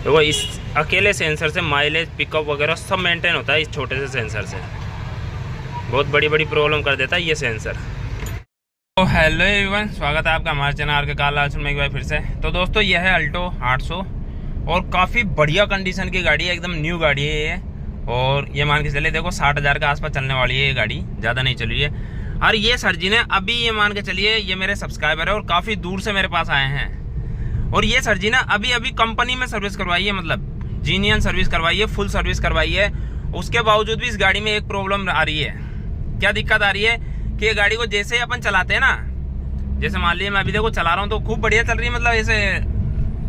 देखो इस अकेले सेंसर से माइलेज, पिकअप वगैरह सब मेंटेन होता है इस छोटे से सेंसर से। बहुत बड़ी बड़ी प्रॉब्लम कर देता है ये सेंसर। तो हेलो एवरीवन, स्वागत है आपका हमारे चैनल आर के कार लॉन्च में एक बार फिर से। तो दोस्तों ये है अल्टो 800 और काफ़ी बढ़िया कंडीशन की गाड़ी है, एकदम न्यू गाड़ी है ये। और ये मान के चले देखो 60,000 के आसपास चलने वाली है ये गाड़ी, ज़्यादा नहीं चली है। और ये सर जी ने अभी ये मान के चलिए, ये मेरे सब्सक्राइबर है और काफ़ी दूर से मेरे पास आए हैं। और ये सर जी ने अभी अभी कंपनी में सर्विस करवाई है, मतलब जीनियन सर्विस करवाई है, फुल सर्विस करवाई है। उसके बावजूद भी इस गाड़ी में एक प्रॉब्लम आ रही है। क्या दिक्कत आ रही है कि ये गाड़ी को जैसे अपन चलाते हैं ना, जैसे मान लीजिए मैं अभी देखो चला रहा हूँ तो खूब बढ़िया चल रही है, मतलब ऐसे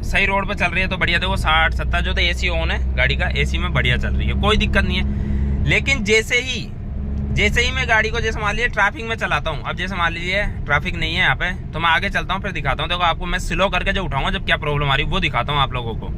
सही रोड पे चल रही है तो बढ़िया। देखो 60-70 जो तो एसी ऑन है गाड़ी का, एसी में बढ़िया चल रही है, कोई दिक्कत नहीं है। लेकिन जैसे ही मैं गाड़ी को जैसे मान लीजिए ट्रैफिक में चलाता हूँ, अब जैसे मान लीजिए ट्रैफिक नहीं है यहाँ पे तो मैं आगे चलता हूँ, फिर दिखाता हूँ। देखो आपको मैं स्लो करके जो उठाऊंगा जब क्या प्रॉब्लम आ रही है वो दिखाता हूँ आप लोगों को।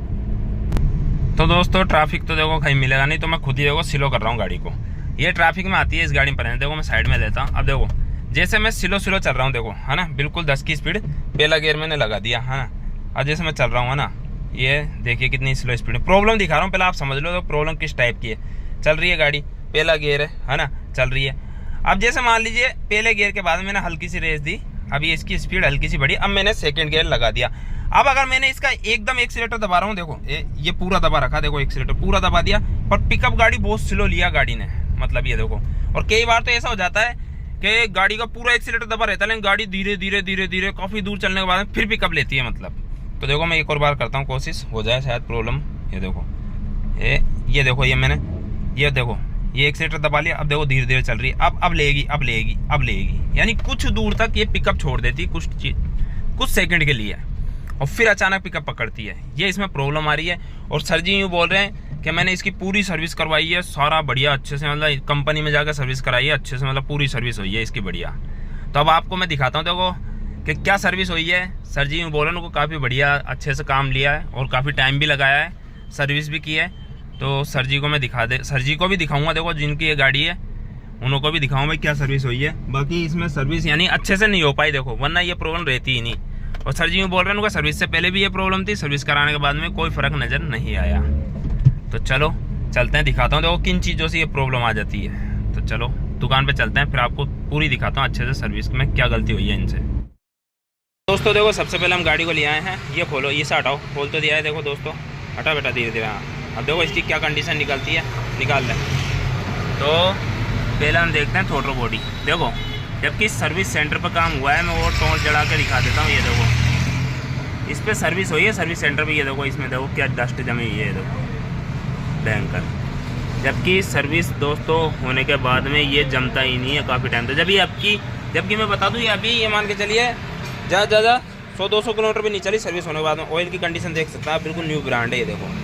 तो दोस्तों ट्रैफिक तो देखो कहीं मिलेगा नहीं, तो मैं खुद ही देखो स्लो कर रहा हूँ गाड़ी को। ये ट्रैफिक में आती है इस गाड़ी पर, देखो मैं साइड में देता हूँ। अब देखो जैसे मैं स्लो चल रहा हूँ, देखो है ना, बिल्कुल 10 की स्पीड पहला गियर मैंने लगा दिया है ना। और जैसे मैं चल रहा हूँ है ना, ये देखिए कितनी स्लो स्पीड। प्रॉब्लम दिखा रहा हूँ, पहले आप समझ लो तो प्रॉब्लम किस टाइप की है। चल रही है गाड़ी, पहला गियर है ना, चल रही है। अब जैसे मान लीजिए पहले गियर के बाद मैंने हल्की सी रेस दी, अभी इसकी स्पीड हल्की सी बढ़ी, अब मैंने सेकेंड गियर लगा दिया। अब अगर मैंने इसका एकदम एक्सीलेटर दबा रहा हूँ, देखो ये पूरा दबा रखा, देखो एक्सीलेटर पूरा दबा दिया, पर पिकअप गाड़ी बहुत स्लो लिया गाड़ी ने, मतलब ये देखो। और कई बार तो ऐसा हो जाता है कि गाड़ी का पूरा एक्सीलेटर दबा रहता है, लेकिन गाड़ी धीरे धीरे काफ़ी दूर चलने के बाद फिर पिकअप लेती है, मतलब। तो देखो मैं एक और बार करता हूँ, कोशिश हो जाए शायद प्रॉब्लम। ये देखो ये देखो ये देखो ये एक्सीलेटर दबा लिया, अब देखो धीरे धीरे चल रही है। अब लेगी, यानी कुछ दूर तक ये पिकअप छोड़ देती है, कुछ सेकंड के लिए, और फिर अचानक पिकअप पकड़ती है। ये इसमें प्रॉब्लम आ रही है। और सर जी यूँ बोल रहे हैं कि मैंने इसकी पूरी सर्विस करवाई है, सारा बढ़िया अच्छे से, मतलब कंपनी में जाकर सर्विस कराई है अच्छे से, मतलब पूरी सर्विस हुई है इसकी बढ़िया। तो अब आपको मैं दिखाता हूँ देखो कि क्या सर्विस हुई है। सर जी यूँ बोल रहे हैं उनको काफ़ी बढ़िया अच्छे से काम लिया है और काफ़ी टाइम भी लगाया है, सर्विस भी की है। तो सर जी को मैं सर जी को भी दिखाऊंगा, देखो जिनकी ये गाड़ी है उनको भी दिखाऊंगा भाई क्या सर्विस हुई है। बाकी इसमें सर्विस यानी अच्छे से नहीं हो पाई, देखो, वरना ये प्रॉब्लम रहती ही नहीं। और सर जी यूँ बोल रहे हैं उनका सर्विस से पहले भी ये प्रॉब्लम थी, सर्विस कराने के बाद में कोई फ़र्क नज़र नहीं आया। तो चलो चलते हैं, दिखाता हूँ देखो किन चीज़ों से ये प्रॉब्लम आ जाती है। तो चलो दुकान पे चलते हैं, फिर आपको पूरी दिखाता हूँ अच्छे से सर्विस में क्या गलती हुई है इनसे। दोस्तों देखो सबसे पहले हम गाड़ी को ले आए हैं, ये खोलो, ये से हटाओ, खोल तो दिया है देखो दोस्तों, हटा बेटा धीरे धीरे। हाँ अब देखो इसकी क्या कंडीशन निकलती है, निकाल लें। तो पहले हम देखते हैं थ्रोटल बॉडी, देखो जबकि सर्विस सेंटर पर काम हुआ है, मैं वो टोल चढ़ा के दिखा देता हूँ। ये देखो इस पर सर्विस हुई है सर्विस सेंटर पे, ये देखो इसमें देखो क्या डस्ट जमी हुई है, देखो भयंकर। जबकि सर्विस दोस्तों होने के बाद में ये जमता ही नहीं है काफ़ी टाइम तक। जबकि मैं बता दूँ ये अभी ये मान के चलिए ज़्यादा 100-200 किलोमीटर भी नहीं चली सर्विस होने के बाद में। ऑयल की कंडीशन देख सकता है, बिल्कुल न्यू ब्रांड है ये देखो,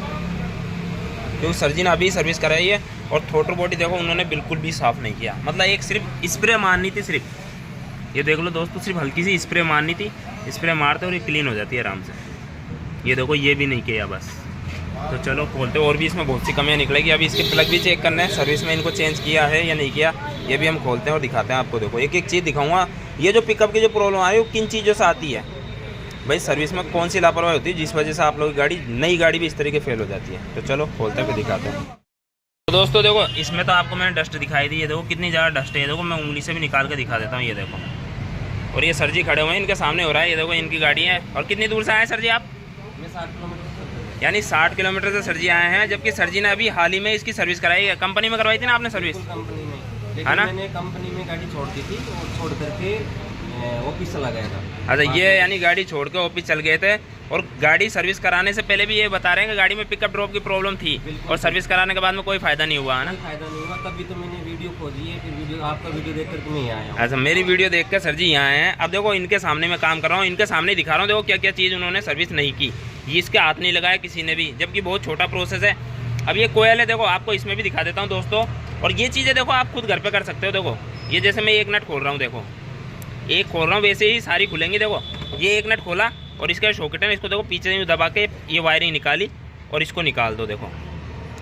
क्योंकि सर जी ने अभी सर्विस कराई है। और थ्रोटल बॉडी देखो उन्होंने बिल्कुल भी साफ़ नहीं किया, मतलब एक सिर्फ स्प्रे मारनी थी, सिर्फ ये देख लो दोस्तों, सिर्फ हल्की सी स्प्रे मारनी थी, स्प्रे मारते और ये क्लीन हो जाती है आराम से। ये देखो ये भी नहीं किया बस। तो चलो खोलते, और भी इसमें बहुत सी कमियाँ निकलेगी। अभी इसके प्लग भी चेक करना है, सर्विस में इनको चेंज किया है या नहीं किया, ये भी हम खोलते हैं और दिखाते हैं आपको। देखो एक एक चीज़ दिखाऊंगा, ये जो पिकअप की जो प्रॉब्लम आ रही है वो किन चीज़ों से आती है, भाई सर्विस में कौन सी लापरवाही होती है जिस वजह से आप लोग की गाड़ी, नई गाड़ी भी इस तरीके फेल हो जाती है। तो चलो खोलते हैं फिर दिखाते हैं। तो दोस्तों देखो इसमें तो आपको मैंने डस्ट दिखाई दी है, देखो कितनी ज़्यादा डस्ट है, देखो मैं उंगली से भी निकाल के दिखा देता हूँ, ये देखो। और ये सर जी खड़े हुए हैं, इनके सामने हो रहा है, ये देखो इनकी गाड़ी है। और कितनी दूर से आए सर जी आप? 60 किलोमीटर, यानी 60 किलोमीटर से सर जी आए हैं, जबकि सर जी ने अभी हाल ही में इसकी सर्विस कराई है। कंपनी में करवाई थी ना आपने सर्विस? कंपनी में, लेकिन है ना? मैंने कंपनी में गाड़ी छोड़ दी थी और छोड़ करके ऑफिस चला गया था। अच्छा ये यानी गाड़ी छोड़ के ऑफिस चल गए थे, और गाड़ी सर्विस कराने से पहले भी ये बता रहे हैं कि गाड़ी में पिकअप ड्रॉप की प्रॉब्लम थी, और सर्विस कराने के बाद में कोई फ़ायदा नहीं हुआ, है ना? फायदा नहीं हुआ, तभी तो मैंने वीडियो खोजी है, फिर आपका वीडियो देख करके मैं आया हूँ। अच्छा मेरी वीडियो देख कर सर जी यहाँ आए हैं। अब देखो इनके सामने मैं काम कर रहा हूँ, इनके सामने दिखा रहा हूँ, देखो क्या क्या चीज़ उन्होंने सर्विस नहीं की, ये इसके हाथ नहीं लगाया किसी ने भी, जबकि बहुत छोटा प्रोसेस है। अब ये कोयल है, देखो आपको इसमें भी दिखा देता हूँ दोस्तों। और ये चीज़ें देखो आप खुद घर पे कर सकते हो। देखो ये जैसे मैं एक नट खोल रहा हूँ, देखो एक खोल रहा हूँ, वैसे ही सारी खुलेंगी। देखो ये एक नट खोला और इसका शॉकेट है, इसको देखो पीछे से दबा के ये वायरिंग निकाली और इसको निकाल दो। देखो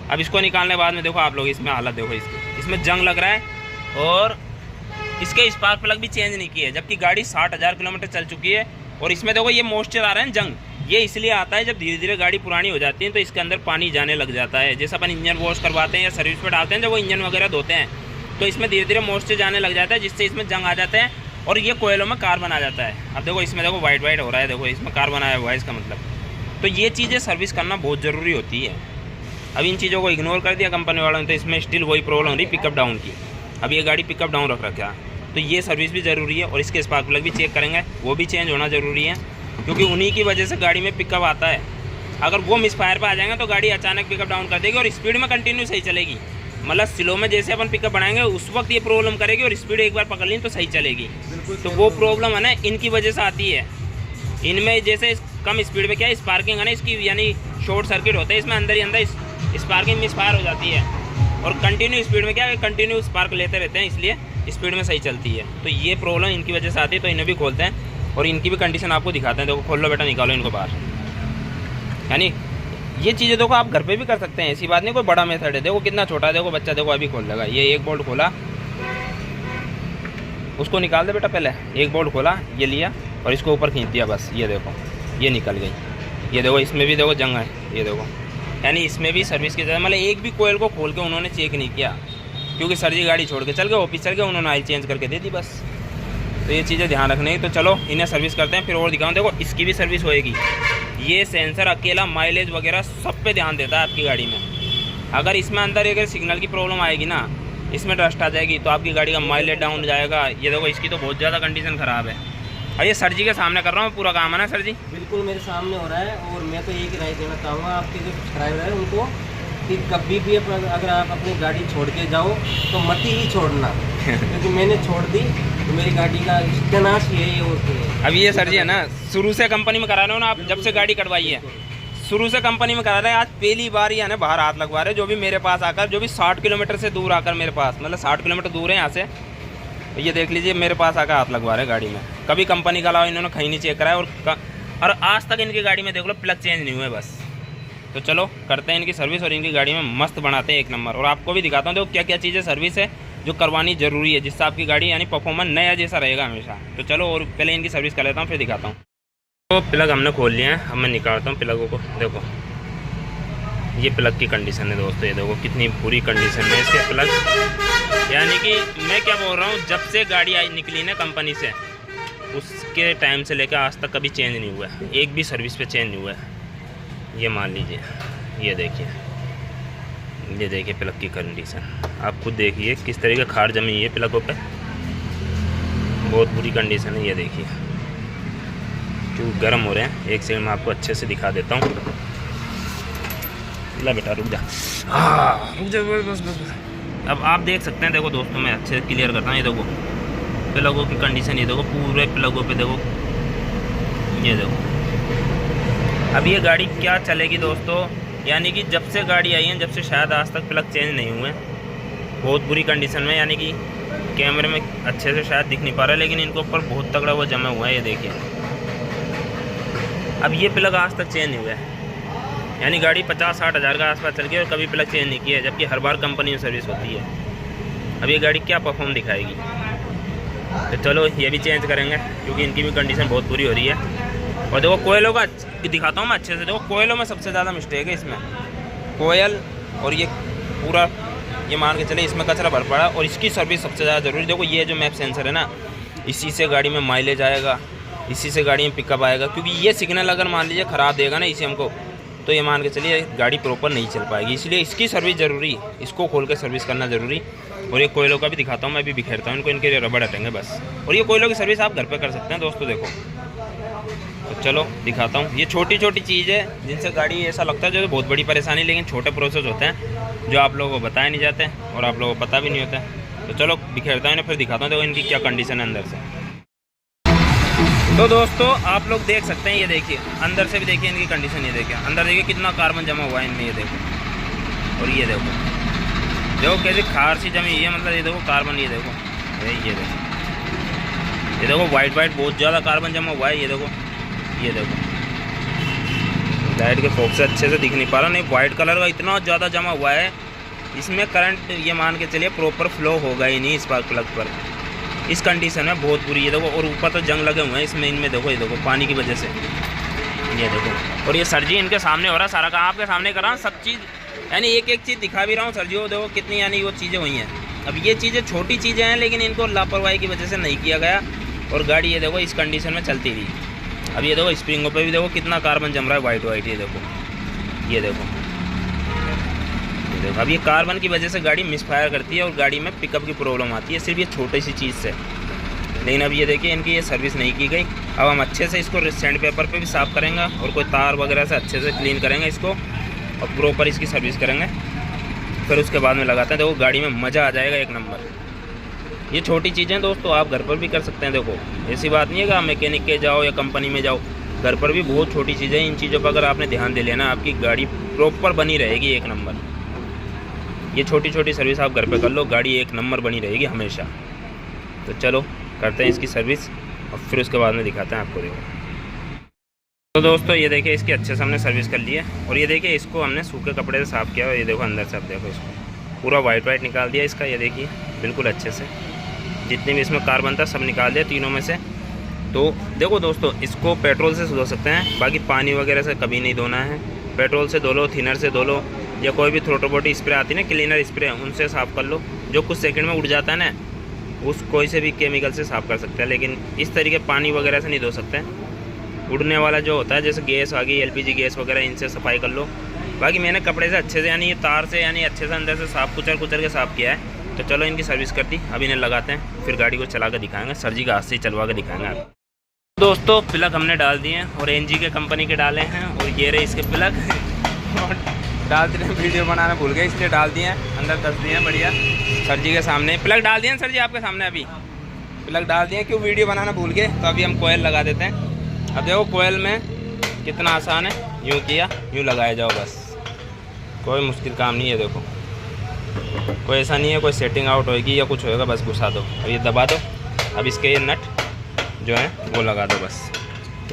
अब इसको निकालने के बाद में देखो आप लोग इसमें हालत देखो इसकी, इसमें जंग लग रहा है। और इसके स्पार्क प्लग भी चेंज नहीं किए, जबकि गाड़ी 60,000 किलोमीटर चल चुकी है। और इसमें देखो ये मॉइस्चर आ रहा है जंग, ये इसलिए आता है जब धीरे धीरे गाड़ी पुरानी हो जाती है तो इसके अंदर पानी जाने लग जाता है। जैसे अपन इंजन वॉश करवाते हैं या सर्विस पे डालते हैं जब वो इंजन वगैरह धोते हैं तो इसमें धीरे धीरे मॉइस्चर जाने लग जाता है, जिससे इसमें जंग आ जाते हैं और ये कोयलों में कार्बन आ जाता है। अब देखो इसमें देखो वाइट वाइट हो रहा है, देखो इसमें कार्बन आया हुआ है इसका मतलब। तो ये चीज़ें सर्विस करना बहुत ज़रूरी होती है। अब इन चीज़ों को इग्नोर कर दिया कंपनी वालों ने तो इसमें स्टिल वही प्रॉब्लम हो रही पिकअप डाउन की। अब ये गाड़ी पिकअप डाउन रख रखा है तो ये सर्विस भी ज़रूरी है और इसके स्पार्क प्लग भी चेक करेंगे, वो भी चेंज होना ज़रूरी है, क्योंकि उन्हीं की वजह से गाड़ी में पिकअप आता है। अगर वो मिसफायर पर आ जाएंगे तो गाड़ी अचानक पिकअप डाउन कर देगी और स्पीड में कंटिन्यू सही चलेगी। मतलब स्लो में जैसे अपन पिकअप बढ़ाएंगे उस वक्त ये प्रॉब्लम करेगी और स्पीड एक बार पकड़ ली तो सही चलेगी। तो वो प्रॉब्लम है ना इनकी वजह से आती है। इनमें जैसे कम स्पीड में क्या है स्पार्किंग है ना इसकी, यानी शॉर्ट सर्किट होता है इसमें, अंदर ही अंदर स्पार्किंग मिसफायर हो जाती है। और कंटिन्यू स्पीड में क्या है कंटिन्यू स्पार्क लेते रहते हैं, इसलिए स्पीड में सही चलती है। तो ये प्रॉब्लम इनकी वजह से आती है। तो इन्हें भी खोलते हैं और इनकी भी कंडीशन आपको दिखाते हैं। देखो खोल लो बेटा, निकालो इनको बाहर। यानी ये चीज़ें देखो आप घर पे भी कर सकते हैं, ऐसी बात नहीं, कोई बड़ा मेथड है। देखो कितना छोटा है, देखो बच्चा देखो अभी खोल लेगा। ये एक बोल्ट खोला, उसको निकाल दे बेटा पहले। एक बोल्ट खोला, ये लिया और इसको ऊपर खींच दिया, बस ये देखो ये निकल गई। ये देखो इसमें भी देखो जंग है, ये देखो। यानी इसमें भी सर्विस की जरूरत, मतलब एक भी कोयल को खोल के उन्होंने चेक नहीं किया, क्योंकि सर जी गाड़ी छोड़ के चल गए, ऑफिस चल गए, उन्होंने ऑयल चेंज करके दे दी बस। तो ये चीज़ें ध्यान रखने की। तो चलो इन्हें सर्विस करते हैं फिर और दिखाऊँ। देखो इसकी भी सर्विस होएगी। ये सेंसर अकेला माइलेज वगैरह सब पे ध्यान देता है आपकी गाड़ी में। अगर इसमें अंदर अगर सिग्नल की प्रॉब्लम आएगी ना, इसमें डस्ट आ जाएगी तो आपकी गाड़ी का माइलेज डाउन जाएगा। ये देखो इसकी तो बहुत ज़्यादा कंडीशन ख़राब है। और ये सर जी के सामने कर रहा हूँ, पूरा काम है ना सर जी? बिल्कुल मेरे सामने हो रहा है। और मैं तो एक राय देना चाहूँगा आपके जो सब्सक्राइबर है उनको कि कभी भी अगर आप अपनी गाड़ी छोड़ के जाओ तो मत ही छोड़ना क्योंकि मैंने छोड़ दी तो मेरी गाड़ी का इस्तेनाश यही होती है। अब ये सर जी है ना, शुरू से कंपनी में करा रहे हो ना आप, जब से गाड़ी कटवाई है शुरू से कंपनी में करा रहे हैं। आज पहली बार ही बाहर हाथ लगवा रहे हैं, जो भी मेरे पास आकर, जो भी 60 किलोमीटर से दूर आकर मेरे पास, मतलब 60 किलोमीटर दूर है यहाँ से, ये देख लीजिए मेरे पास आकर हाथ लगवा रहे हैं गाड़ी में। कभी कंपनी का अलावा इन्होंने कहीं नहीं चेक कराया और आज तक इनकी गाड़ी में देख लो प्लग चेंज नहीं हुए बस। तो चलो करते हैं इनकी सर्विस और इनकी गाड़ी में मस्त बनाते हैं एक नंबर। और आपको भी दिखाता हूँ देखो क्या क्या चीज़ें सर्विस है जो करवानी ज़रूरी है, जिससे आपकी गाड़ी यानी परफॉर्मेंस नया जैसा रहेगा हमेशा। तो चलो और पहले इनकी सर्विस कर लेता हूँ फिर दिखाता हूँ। तो प्लग हमने खोल लिया है, अब मैं निकालता हूँ प्लगों को। देखो ये प्लग की कंडीशन है दोस्तों, ये देखो कितनी बुरी कंडीशन है इसके प्लग। यानी कि मैं क्या बोल रहा हूँ, जब से गाड़ी आई निकली ना कंपनी से उसके टाइम से लेकर आज तक कभी चेंज नहीं हुआ है, एक भी सर्विस पे चेंज नहीं हुआ है। ये मान लीजिए, ये देखिए प्लग की कंडीशन, आप खुद देखिए किस तरीके खार जमी है प्लगों पे, बहुत बुरी कंडीशन है। ये देखिए क्यों गर्म हो रहे हैं, एक सेकंड में आपको अच्छे से दिखा देता हूँ। ला बेटा रुक जा, रुक जा बस। अब आप देख सकते हैं, देखो दोस्तों मैं अच्छे से क्लियर करता हूँ। ये देखो प्लगों की कंडीशन, ये देखो पूरे प्लगों पे देखो, ये देखो। अब ये गाड़ी क्या चलेगी दोस्तों, यानी कि जब से गाड़ी आई है, जब से शायद आज तक प्लग चेंज नहीं हुए, बहुत बुरी कंडीशन में। यानी कि कैमरे में अच्छे से शायद दिख नहीं पा रहा है, लेकिन इनके ऊपर बहुत तगड़ा वो जमा हुआ है, ये देखिए। अब ये प्लग आज तक चेंज नहीं हुआ है, यानी गाड़ी 50-60 हज़ार का आसपास चल गई और कभी प्लग चेंज नहीं किया है, जबकि हर बार कंपनी में सर्विस होती है। अब ये गाड़ी क्या परफॉर्म दिखाएगी। तो चलो ये भी चेंज करेंगे क्योंकि इनकी भी कंडीशन बहुत बुरी हो रही है। और देखो कोयलों का दिखाता हूँ मैं अच्छे से। देखो कोयलों में सबसे ज़्यादा मिस्टेक है इसमें, कोयल। और ये पूरा ये मान के चले इसमें कचरा भर पड़ा और इसकी सर्विस सबसे ज़्यादा ज़रूरी। देखो ये जो मैप सेंसर है ना, इसी से गाड़ी में माइलेज आएगा, इसी से गाड़ी में पिकअप आएगा। क्योंकि ये सिग्नल अगर मान लीजिए ख़राब देगा ना इसे हमको, तो ये मान के चलिए गाड़ी प्रॉपर नहीं चल पाएगी। इसलिए इसकी सर्विस ज़रूरी, इसको खोल के सर्विस करना ज़रूरी। और ये कोयलों का भी दिखाता हूँ, मैं भी बिखेरता हूँ इनको, इनके रबड़ हटेंगे बस। और ये कोयलों की सर्विस आप घर पे कर सकते हैं दोस्तों, देखो। तो चलो दिखाता हूँ। ये छोटी छोटी चीज़ है जिनसे गाड़ी ऐसा लगता है जो बहुत बड़ी परेशानी, लेकिन छोटे प्रोसेस होते हैं जो आप लोगों को बताए नहीं जाते और आप लोगों को पता भी नहीं होता है। तो चलो बिखेरता हूँ फिर दिखाता हूँ देखो इनकी क्या कंडीशन है अंदर से। तो दोस्तों आप लोग देख सकते हैं, ये देखिए अंदर से भी देखिए इनकी कंडीशन। ये देखिए अंदर देखिए कितना कार्बन जमा हुआ है इनमें, ये देखो। और ये देखो कैसे खार सी जमी है, मतलब ये देखो कार्बन, ये देखो ये देखो वाइट बहुत ज़्यादा कार्बन जमा हुआ है। ये देखो लाइट के फोक से अच्छे से दिख नहीं पा रहा, नहीं वाइट कलर का इतना ज़्यादा जमा हुआ है इसमें, करंट ये मान के चलिए प्रॉपर फ्लो होगा ही नहीं स्पार्क प्लग पर। इस कंडीशन में बहुत बुरी। ये देखो और ऊपर तो जंग लगे हुए हैं इसमें, इनमें देखो, ये देखो पानी की वजह से। ये देखो, और ये सर जी इनके सामने हो रहा है सारा काम, आपके सामने कर रहा हूँ सब चीज़, यानी एक एक चीज़ दिखा भी रहा हूँ सर जी। वो देखो कितनी यानी वो चीज़ें हुई हैं। अब ये चीज़ें छोटी चीज़ें हैं लेकिन इनको लापरवाही की वजह से नहीं किया गया, और गाड़ी ये देखो इस कंडीशन में चलती रही। अब ये देखो स्प्रिंगों पे भी देखो कितना कार्बन जम रहा है, वाइट वाइट। ये देखो, ये देखो, ये देखो। अब ये कार्बन की वजह से गाड़ी मिसफायर करती है और गाड़ी में पिकअप की प्रॉब्लम आती है, सिर्फ ये छोटी सी चीज़ से। लेकिन अब ये देखिए इनकी ये सर्विस नहीं की गई। अब हम अच्छे से इसको सैंड पेपर पे भी साफ़ करेंगे और कोई तार वगैरह से अच्छे से क्लीन करेंगे इसको, और प्रॉपर इसकी सर्विस करेंगे, फिर उसके बाद में लगाते हैं। देखो गाड़ी में मज़ा आ जाएगा एक नंबर। ये छोटी चीज़ें दोस्तों आप घर पर भी कर सकते हैं। देखो ऐसी बात नहीं है कि आप मैकेनिक के जाओ या कंपनी में जाओ, घर पर भी बहुत छोटी चीज़ें। इन चीज़ों पर अगर आपने ध्यान दे लेना, आपकी गाड़ी प्रॉपर बनी रहेगी एक नंबर। ये छोटी छोटी सर्विस आप घर पे कर लो, गाड़ी एक नंबर बनी रहेगी हमेशा। तो चलो करते हैं इसकी सर्विस और फिर उसके बाद में दिखाते हैं आपको। देखो तो दोस्तों ये देखिए इसकी अच्छे से हमने सर्विस कर ली है, और ये देखिए इसको हमने सूखे कपड़े से साफ़ किया। और ये देखो अंदर से, अब देखो इसको पूरा वाइट वाइट निकाल दिया इसका। ये देखिए बिल्कुल अच्छे से जितने भी इसमें कार्बन था सब निकाल दिया तीनों में से। तो देखो दोस्तों इसको पेट्रोल से धो सकते हैं, बाकी पानी वगैरह से कभी नहीं धोना है। पेट्रोल से धो लो, थिनर से धो लो, या कोई भी थ्रोटल बॉडी स्प्रे आती है ना, क्लीनर स्प्रे, उनसे साफ़ कर लो, जो कुछ सेकंड में उड़ जाता है ना, उस कोई से भी केमिकल से साफ़ कर सकते हैं। लेकिन इस तरीके पानी वगैरह से नहीं धो सकते हैं। उड़ने वाला जो होता है जैसे गैस आ गई, एलपीजी गैस वगैरह, इनसे सफाई कर लो। बाकी मैंने कपड़े से अच्छे से यानी ये तार से यानी अच्छे से अंदर से साफ़ कुचल के साफ़ किया है। तो चलो इनकी सर्विस कर दी, अब इन्हें लगाते हैं, फिर गाड़ी को चला कर दिखाएंगे। सर जी का हाथ से चलवा के दिखाएंगे आपको। दोस्तों प्लग हमने डाल दिए हैं और एनजी के कंपनी के डाले हैं, और ये रहे इसके प्लग। और डालते रहे, वीडियो बनाना भूल गए इसलिए डाल दिए हैं, अंदर दस दिए हैं बढ़िया। सर जी के सामने प्लग डाल दिए हैं, सर जी आपके सामने अभी प्लग डाल दिए हैं। क्यों वीडियो बनाना भूल गए, तो अभी हम कोयल लगा देते हैं। अब देखो कोयल में कितना आसान है, यूँ किया यूँ लगाया जाओ बस, कोई मुश्किल काम नहीं है। देखो कोई ऐसा नहीं है कोई सेटिंग आउट होएगी या कुछ होएगा, बस घुसा दो, अब ये दबा दो, अब इसके ये नट जो है वो लगा दो, बस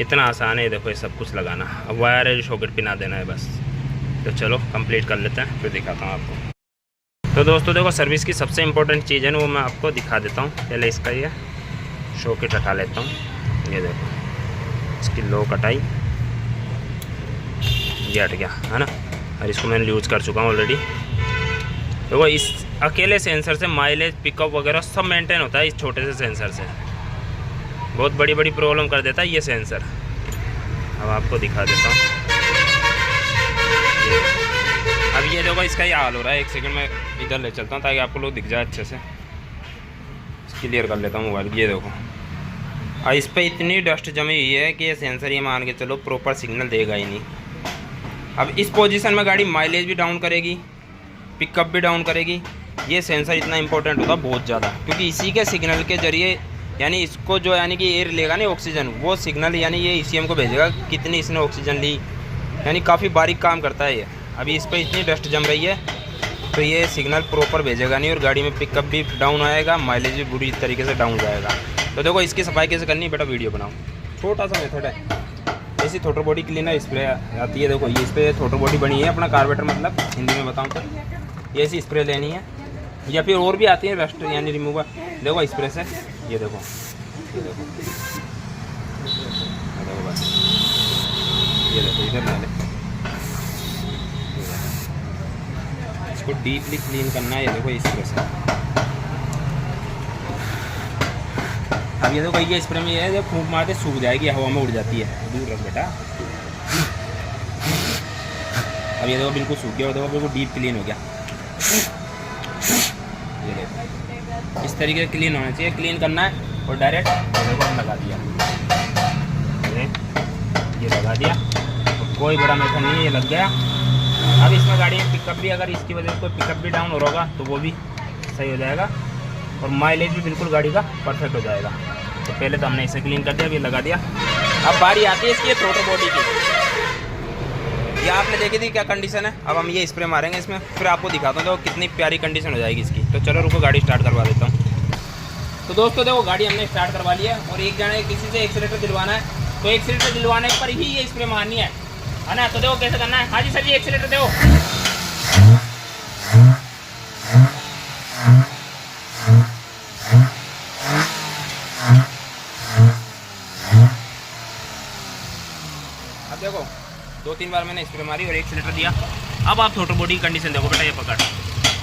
इतना आसान है। देखो ये सब कुछ लगाना, अब वायर है शॉकेट पिना देना है बस। तो चलो कंप्लीट कर लेते हैं, फिर दिखाता हूँ आपको। तो दोस्तों देखो सर्विस की सबसे इम्पोर्टेंट चीज़ है ना, वो मैं आपको दिखा देता हूँ। पहले इसका ये शॉकेट हटा लेता हूँ, ये देखो इसकी लो कटाई, ये हट गया है ना, और इसको मैंने यूज़ कर चुका हूँ ऑलरेडी। देखो इस अकेले सेंसर से माइलेज पिकअप वगैरह सब मेंटेन होता है इस छोटे से सेंसर से। बहुत बड़ी बड़ी प्रॉब्लम कर देता है ये सेंसर। अब आपको दिखा देता हूँ। अब ये देखो इसका ही हाल हो रहा है। एक सेकंड में इधर ले चलता हूँ ताकि आपको लोग दिख जाए अच्छे से। क्लियर कर लेता हूँ मोबाइल। ये देखो और इस पर इतनी डस्ट जमी हुई है कि ये सेंसर ये मान के चलो प्रॉपर सिग्नल देगा ही नहीं। अब इस पोजीशन में गाड़ी माइलेज भी डाउन करेगी, पिकअप भी डाउन करेगी। ये सेंसर इतना इंपॉर्टेंट होता बहुत ज़्यादा, क्योंकि इसी के सिग्नल के जरिए यानी इसको जो यानी कि एयर लेगा ना ऑक्सीजन, वो सिग्नल यानी ये ईसीएम को भेजेगा कितनी इसने ऑक्सीजन ली, यानी काफ़ी बारीक काम करता है ये। अभी इस पर इतनी डस्ट जम रही है तो ये सिग्नल प्रॉपर भेजेगा नहीं और गाड़ी में पिकअप भी डाउन आएगा, माइलेज भी बुरी तरीके से डाउन जाएगा। तो देखो इसकी सफाई कैसे करनी है बेटा, वीडियो बनाओ। छोटा सा मेथड है, ऐसी थ्रोटल बॉडी क्लीनर स्प्रे आती है। देखो ये इस पर थ्रोटल बॉडी बनी है, अपना कार्बोरेटर मतलब हिंदी में बताऊँ तो ये ऐसी स्प्रे लेनी है, या फिर और भी आती है डस्ट यानी रिमूवर। देखो स्प्रे से ये देखो, ये देखो, देखो बस ये देखो इधर डाले, इसको डीपली क्लीन करना है। ये देखो इस स्प्रे से। अब ये देखो ये स्प्रे में ये है जब फूंक मारते सूख जाएगी, हवा में उड़ जाती है। दूर रख बेटा। अब ये देखो बिल्कुल सूख गया, देखो बिल्कुल डीप क्लीन हो गया। ये देखो इस तरीके से क्लीन होना चाहिए, क्लीन करना है और डायरेक्ट देखो हम लगा दिया, ये लगा दिया। तो कोई बड़ा मेथड नहीं है, ये लग गया। अब इसमें गाड़ी में पिकअप भी, अगर इसकी वजह से कोई पिकअप भी डाउन हो रहा होगा तो वो भी सही हो जाएगा और माइलेज भी बिल्कुल गाड़ी का परफेक्ट हो जाएगा। तो पहले तो हमने इसे क्लीन कर दिया, अभी लगा दिया। अब बारी आती है इसकी थ्रोटल बॉडी की। ये आपने देखी थी क्या कंडीशन है। अब हम ये स्प्रे मारेंगे इसमें, फिर आपको दिखाता हूँ तो कितनी प्यारी कंडीशन हो जाएगी इसकी। तो चलो रुको गाड़ी स्टार्ट करवा देता हूँ। तो दोस्तों देखो गाड़ी हमने स्टार्ट करवा ली है और एक जने किसी से एक्सीलेटर दिलवाना है, तो एक्सीलेटर दिलवाने पर ही ये स्प्रे मारनी है ना। तो देखो कैसे करना है। हाँ जी सर जी एक्सीलेटर दो। अब देखो 2-3 बार मैंने स्प्रे मारी और 1 लीटर दिया। अब आप थ्रोटल बॉडी की कंडीशन देखो बेटा, ये पकड़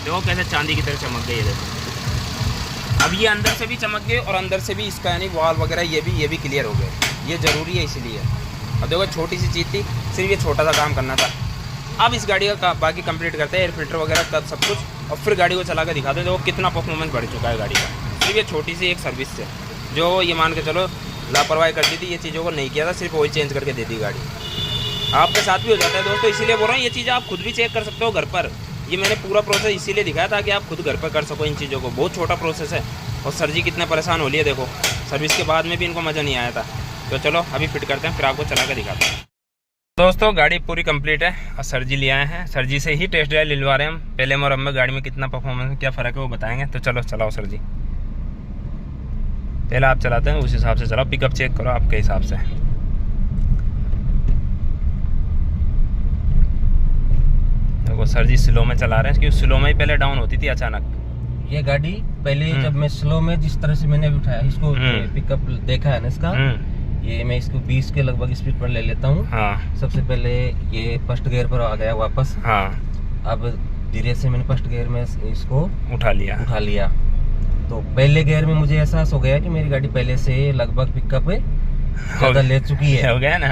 देखो कैसे चांदी की तरह चमक गई है, देखो। अब ये अंदर से भी चमक गए और अंदर से भी इसका यानी वाल वगैरह ये भी क्लियर हो गए। ये ज़रूरी है इसीलिए। अब देखो छोटी सी चीज़ थी, सिर्फ ये छोटा सा काम करना था। अब इस गाड़ी का बाकी कंप्लीट करते हैं, एयर फिल्टर वगैरह का सब कुछ, और फिर गाड़ी को चला कर दिखाते हैं। देखो कितना परफॉर्मेंस बढ़ चुका है गाड़ी का, सिर्फ ये छोटी सी एक सर्विस से। जो ये मान के चलो लापरवाही कर दी थी, ये चीज़ों को नहीं किया था, सिर्फ ऑयल चेंज करके दे दी गाड़ी। आपके साथ भी हो जाता है दोस्तों, इसीलिए बोल रहा हूँ ये चीज़ आप खुद भी चेक कर सकते हो घर पर। ये मैंने पूरा प्रोसेस इसीलिए दिखाया था कि आप खुद घर पर कर सको इन चीज़ों को। बहुत छोटा प्रोसेस है और सर जी कितने परेशान हो लिए देखो, सर्विस के बाद में भी इनको मज़ा नहीं आया था। तो चलो अभी फिट करते हैं, फिर आपको चला कर दिखाते हैं। दोस्तों गाड़ी पूरी कंप्लीट है और सर जी ले आए हैं। सर जी से ही टेस्ट ड्राइव लिलवा रहे हैं हम। पहले और अब में गाड़ी में कितना परफॉर्मेंस में क्या फ़र्क है वो बताएंगे। तो चलो चलाओ सर जी, पहले आप चलाते हैं उस हिसाब से चलाओ, पिकअप चेक करो आपके हिसाब से। देखो सर जी स्लो में चला रहे हैं, क्योंकि स्लो में ही पहले डाउन होती थी अचानक ये गाड़ी। पहले जब मैं स्लो में जिस तरह से मैंने अभी उठाया इसको, पिकअप देखा है ना इसका, ये मैं इसको 20 के लगभग स्पीड पर ले लेता हूँ। हाँ। सबसे पहले ये फर्स्ट गियर पर आ गया वापस। हाँ। अब धीरे से मैंने फर्स्ट गियर में इसको उठा लिया। तो पहले गियर में मुझे एहसास हो गया कि मेरी गाड़ी पहले से लगभग पिकअप ज्यादा ले चुकी है। हो गया ना।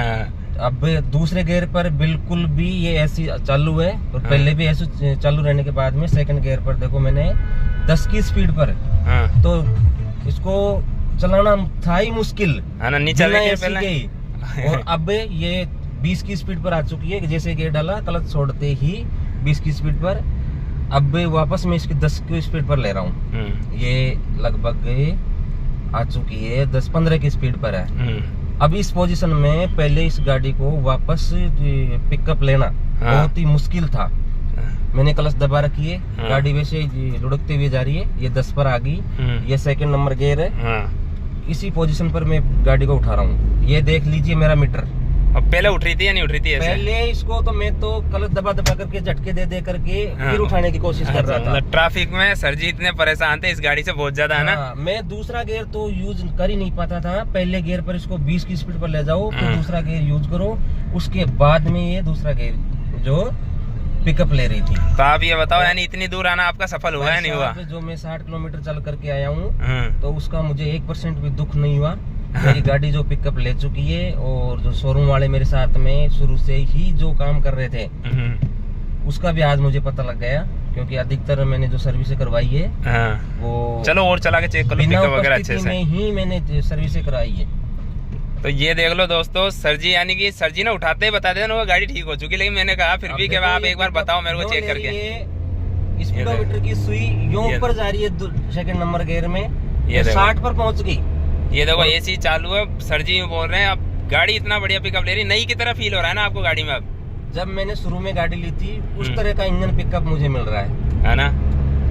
अब दूसरे गियर पर बिल्कुल भी ये ऐसी चालू है, और पहले भी ऐसे चालू रहने के बाद में सेकंड गियर पर देखो मैंने 10 की स्पीड पर। तो इसको चलाना था ही मुश्किल, और अब ये 20 की स्पीड पर आ चुकी है। जैसे गियर डाला क्लच छोड़ते ही 20 की स्पीड पर, अब वापस मैं इसकी 10 की स्पीड पर ले रहा हूँ। ये लगभग आ चुकी है 10-15 की स्पीड पर है। अब इस पोजीशन में पहले इस गाड़ी को वापस पिकअप लेना बहुत ही मुश्किल था। मैंने क्लच दबा रखी है, गाड़ी वैसे लुढ़कते हुए जा रही है। ये 10 पर आ गई, ये सेकंड नंबर गियर है। इसी पोजीशन पर मैं गाड़ी को उठा रहा हूँ। ये देख लीजिए मेरा मीटर। और पहले उठ रही थी या नहीं उठ रही थी ऐसे? पहले इसको तो मैं तो क्लच दबा करके झटके दे करके फिर उठाने की कोशिश कर रहा था। ट्रैफिक में सर जी इतने परेशान थे इस गाड़ी से बहुत ज्यादा, है ना। मैं दूसरा गियर तो यूज कर ही नहीं पाता था। पहले गियर पर इसको 20 की स्पीड पर ले जाओ, फिर दूसरा गियर यूज करो, उसके बाद में ये दूसरा गियर जो पिकअप ले रही थी। तो आप ये बताओ यानी इतनी दूर आना आपका सफल हुआ है नहीं हुआ? जो मैं 60 किलोमीटर चल करके आया हूँ, तो उसका मुझे 1% भी दुख नहीं हुआ। मेरी गाड़ी जो पिकअप ले चुकी है, और जो शोरूम वाले मेरे साथ में शुरू से ही जो काम कर रहे थे उसका भी आज मुझे पता लग गया, क्योंकि अधिकतर मैंने जो सर्विस करवाई है वो चलो और चला के चेक कर लो पिकअप वगैरह अच्छे से। ही मैंने सर्विस करवाई है। तो ये देख लो दोस्तों, सर जी यानी कि सर जी ने उठाते ही बता दिया ना वो गाड़ी ठीक हो चुकी, लेकिन मैंने कहा फिर भी कि आप एक बार बताओ मेरे को चेक करके। स्पीडोमीटर की सुई यूं ऊपर जा रही है सेकंड नंबर गियर में, ये 60 पर पहुंच गई। ये देखो एसी चालू है, सर जी बोल रहे हैं अब गाड़ी इतना बढ़िया पिकअप ले रही, नई की तरह फील हो रहा है ना आपको गाड़ी में। अब जब मैंने शुरू में गाड़ी ली थी उस तरह का इंजन पिकअप मुझे मिल रहा है ना।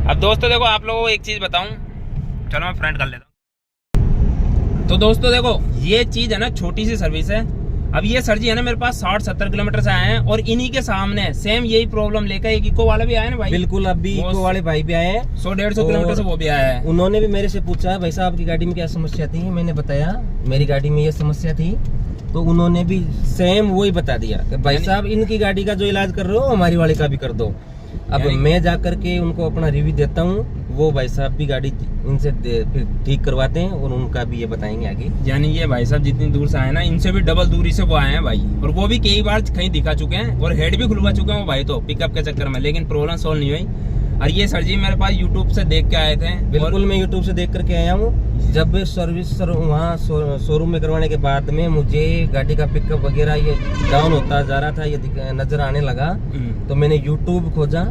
अब दोस्तों देखो आप लोगों को एक चीज बताऊं, चलो मैं फ्रंट कर लेता हूँ। तो दोस्तों देखो ये चीज है ना, छोटी सी सर्विस है। अब ये सर जी है ना मेरे पास 60-70 किलोमीटर से आए हैं, और इन्हीं के सामने सेम यही प्रॉब्लम लेकर एक इको वाला भी आया ना भाई। बिल्कुल, अभी इको वाले भाई भी आए हैं, 100-150 किलोमीटर से वो भी आया है। उन्होंने भी मेरे से पूछा भाई साहब आपकी गाड़ी में क्या समस्या थी। मैंने बताया मेरी गाड़ी में ये समस्या थी, तो उन्होंने भी सेम वही बता दिया कि भाई साहब इनकी गाड़ी का जो इलाज कर रहे हो हमारी वाले का भी कर दो। अब मैं जाकर के उनको अपना रिव्यू देता हूँ, वो भाई साहब भी गाड़ी इनसे फिर ठीक करवाते हैं, और उनका भी ये बताएंगे आगे। यानी ये भाई साहब जितनी दूर से आए ना, इनसे भी डबल दूरी से वो आए हैं भाई, और वो भी कई बार कहीं दिखा चुके हैं, और हेड भी खुलवा चुके हैं वो भाई तो पिकअप के चक्कर में, लेकिन प्रॉब्लम सोल्व नहीं हुई। और ये सर जी मेरे पास यूट्यूब से देख के आए थे। बिल्कुल, मैं यूट्यूब से देख करके आया हूँ। जब सर्विस वहाँ शोरूम में करवाने के बाद में मुझे गाड़ी का पिकअप वगैरह ये डाउन होता जा रहा था, ये नजर आने लगा, तो मैंने यूट्यूब खोजा।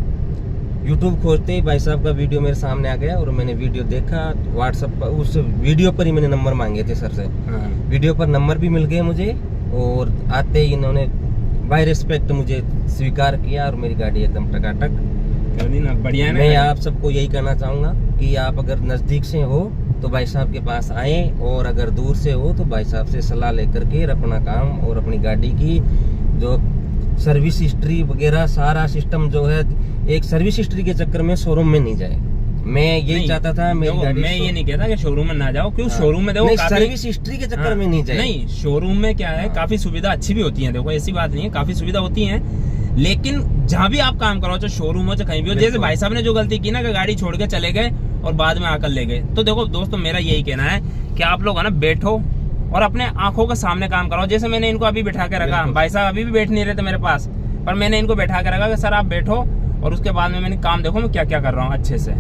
यूट्यूब खोजते ही भाई साहब का वीडियो मेरे सामने आ गया, और मैंने वीडियो देखा व्हाट्सएप पर। उस वीडियो पर ही मैंने नंबर मांगे थे सर से। वीडियो पर नंबर भी मिल गए मुझे, और आते ही इन्होंने बाय रिस्पेक्ट मुझे स्वीकार किया, और मेरी गाड़ी एकदम टकाटक बढ़िया है। मैं आप सबको यही कहना चाहूँगा कि आप अगर नज़दीक से हो तो भाई साहब के पास आए, और अगर दूर से हो तो भाई साहब से सलाह लेकर के अपना काम और अपनी गाड़ी की जो सर्विस हिस्ट्री वगैरह सारा सिस्टम जो है, एक सर्विस हिस्ट्री के चक्कर में शोरूम में नहीं जाए। मैं यही चाहता था मेरी देखो, गाड़ी मैं ये नहीं कहता कि शोरूम में ना जाओ, क्यों शोरूम में देखो नहीं, काफी सर्विस हिस्ट्री के चक्कर में नहीं चाहिए। नहीं, शोरूम में क्या है, काफी सुविधा अच्छी भी होती है, देखो ऐसी बात नहीं है, काफी सुविधा होती है, लेकिन जहाँ भी आप काम करो, चाहे शोरूम हो चाहे कहीं भी हो, जैसे भाई साहब ने जो गलती की ना कि गाड़ी छोड़ के चले गए और बाद में आकर ले गए, तो देखो दोस्तों मेरा यही कहना है कि आप लोग है ना बैठो और अपने आंखों के सामने काम करो। जैसे मैंने इनको अभी बैठा के रखा, भाई साहब अभी भी बैठ नहीं रहे थे मेरे पास, पर मैंने इनको बैठा के रखा कि सर आप बैठो और उसके बाद में मैंने काम देखो मैं क्या क्या कर रहा हूँ अच्छे से।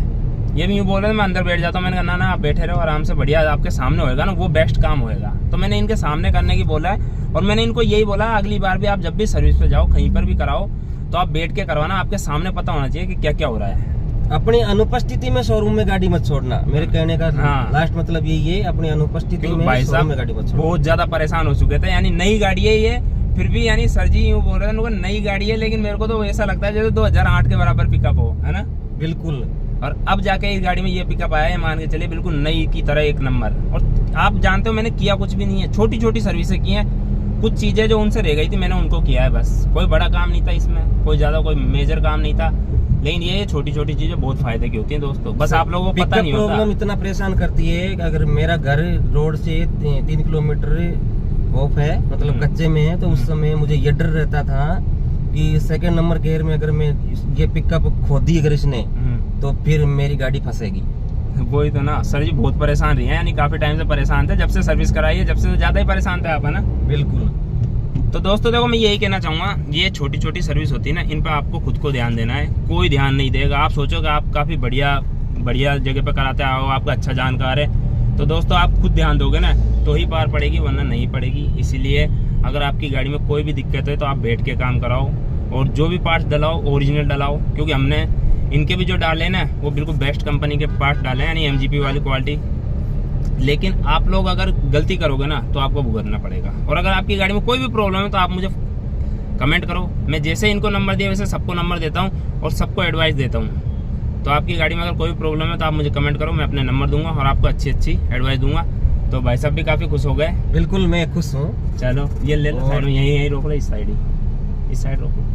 ये भी यूँ बोल रहे थे मैं अंदर बैठ जाता हूँ, मैंने कहा ना आप बैठे रहो आराम से, बढ़िया आपके सामने होएगा ना वो बेस्ट काम होएगा। तो मैंने इनके सामने करने की बोला है और मैंने इनको यही बोला अगली बार भी आप जब भी सर्विस पे जाओ कहीं पर भी कराओ तो आप बैठ के करवाना, आपके सामने पता होना चाहिए कि क्या क्या हो रहा है। अपनी अनुपस्थिति में शोरूम में गाड़ी मत छोड़ना, मेरे कहने का लास्ट मतलब यही है, अपनी अनुपस्थिति में भाई शोरूम में गाड़ी मत छोड़ना। बहुत ज्यादा परेशान हो चुके थे, यानी नई गाड़ी है ये, फिर भी यानी सर जी यूँ बोल रहे थे नई गाड़ी है, लेकिन मेरे को तो ऐसा लगता है जैसे 2008 के बराबर पिकअप हो, है ना। बिल्कुल। और अब जाके इस गाड़ी में ये पिकअप आया है, मान के चलिए बिल्कुल नई की तरह एक नंबर। और आप जानते हो मैंने किया कुछ भी नहीं है, छोटी छोटी सर्विसें की हैं, कुछ चीजें जो उनसे रह गई थी मैंने उनको किया है, बस कोई बड़ा काम नहीं था इसमें, कोई ज्यादा कोई मेजर काम नहीं था, लेकिन ये छोटी छोटी चीजें बहुत फायदे की होती हैं दोस्तों, बस आप लोगों को पता नहीं होता। प्रॉब्लम इतना परेशान करती है कि अगर मेरा घर रोड से 3 किलोमीटर ऑफ है, मतलब कच्चे में है, तो उस समय मुझे ये डर रहता था कि सेकंड नंबर गेयर में अगर मैं ये पिकअप खो दी अगर इसने तो फिर मेरी गाड़ी फंसेगी। वही तो ना सर जी, बहुत परेशान रही है, यानी काफी टाइम से परेशान थे, जब से सर्विस कराई है जब से ज्यादा ही परेशान थे आप, है ना। बिल्कुल। तो दोस्तों देखो मैं यही कहना चाहूँगा, ये छोटी छोटी सर्विस होती है ना, इन पर आपको खुद को ध्यान देना है, कोई ध्यान नहीं देगा। आप सोचो कि आप काफ़ी बढ़िया जगह पे कराते आओ, आपका अच्छा जानकार है, तो दोस्तों आप खुद ध्यान दोगे ना तो ही पार पड़ेगी, वरना नहीं पड़ेगी। इसीलिए अगर आपकी गाड़ी में कोई भी दिक्कत है तो आप बैठ के काम कराओ और जो भी पार्ट्स डलाओ ओरिजिनल डलाओ, क्योंकि हमने इनके भी जो डाले ना वो बिल्कुल बेस्ट कंपनी के पार्ट्स डाले हैं, यानी MGP वाली क्वालिटी। लेकिन आप लोग अगर गलती करोगे ना तो आपको भुगतना पड़ेगा। और अगर आपकी गाड़ी में कोई भी प्रॉब्लम है तो आप मुझे कमेंट करो, मैं जैसे इनको नंबर दिया वैसे सबको नंबर देता हूँ और सबको एडवाइस देता हूँ। तो आपकी गाड़ी में अगर कोई भी प्रॉब्लम है तो आप मुझे कमेंट करो, मैं अपने नंबर दूंगा और आपको अच्छी एडवाइस दूंगा। तो भाई साहब भी काफ़ी खुश हो गए। बिल्कुल मैं खुश हूँ। चलो ये ले लो, साइड में यहीं रोक लो, इस साइड रोको।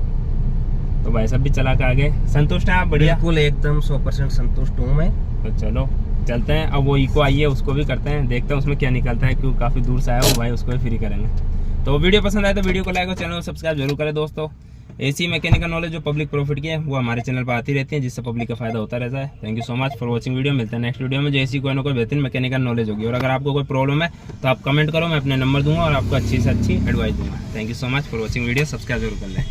तो भाई साहब भी चला के आगे संतुष्ट है आप? बढ़िया, बिल्कुल एकदम 100% संतुष्ट हूँ मैं। तो चलो चलते हैं, अब वो इको आई है उसको भी करते हैं, देखते हैं उसमें क्या निकलता है, क्यों काफ़ी दूर से आया हो भाई, उसको भी फ्री करेंगे। तो वीडियो पसंद आए तो वीडियो को लाइक और चैनल को सब्सक्राइब जरूर करें दोस्तों। ऐसी मैकेनिकल नॉलेज जो पब्लिक प्रॉफिट की है वो हमारे चैनल पर आती रहती है, जिससे पब्लिक का फायदा होता रहता है। Thank you so much for watching video. मिलते हैं नेक्स्ट वीडियो में, जो ऐसी कोई ना कोई बेहतरीन मैकेनिकल नॉलेज होगी। और अगर आपको कोई प्रॉब्लम है तो आप कमेंट करो, मैं अपने नंबर दूंगा और आपको अच्छी से अच्छी एडवाइस दूंगा। Thank you so much for watching video, subscribe जरूर कर लें।